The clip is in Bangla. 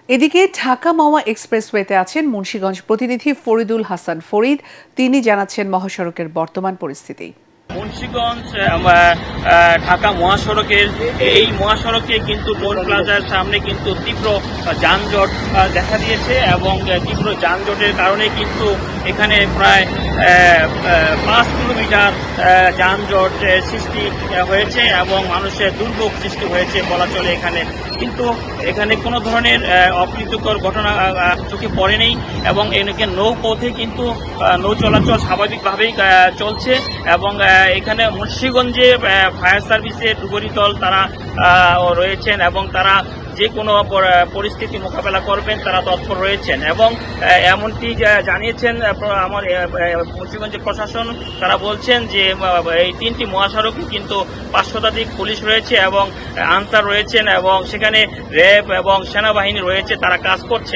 এদিকে ঢাকা মাওয়া এক্সপ্রেসওয়েতে আছেন মুন্সিগঞ্জ প্রতিনিধি ফরিদুল হাসান ফরিদ। তিনি জানাচ্ছেন মহাসড়কের বর্তমান পরিস্থিতি। মুন্সিগঞ্জ ঢাকা মহাসড়কের এই মহাসড়কে কিন্তু টোল প্লাজার সামনে কিন্তু তীব্র যানজট দেখা দিয়েছে এবং তীব্র যানজটের কারণে কিন্তু এখানে প্রায় 5 কিলোমিটার যানজট সৃষ্টি হয়েছে এবং মানুষের দুর্ভোগ সৃষ্টি হয়েছে বলা চলে। কিন্তু এখানে কোনো ধরনের অপ্রীতিকর ঘটনা চোখে পড়েনি এবং এখানে নৌপথে কিন্তু নৌ চলাচল স্বাভাবিকভাবেই চলছে এবং এখানে মুন্সিগঞ্জে ফায়ার সার্ভিসের ডুবুরি দল তারা রয়েছেন এবং তারা যে কোনো পরিস্থিতি মোকাবেলা করবেন তারা তৎপর রয়েছেন এবং এমনটি জানিয়েছেন আমার মুন্সিগঞ্জের প্রশাসন। তারা বলছেন যে এই 3টি মহাসড়কে কিন্তু 5 শতাধিক পুলিশ রয়েছে এবং আনসার রয়েছেন এবং সেখানে র্যাব এবং সেনাবাহিনী রয়েছে, তারা কাজ করছে।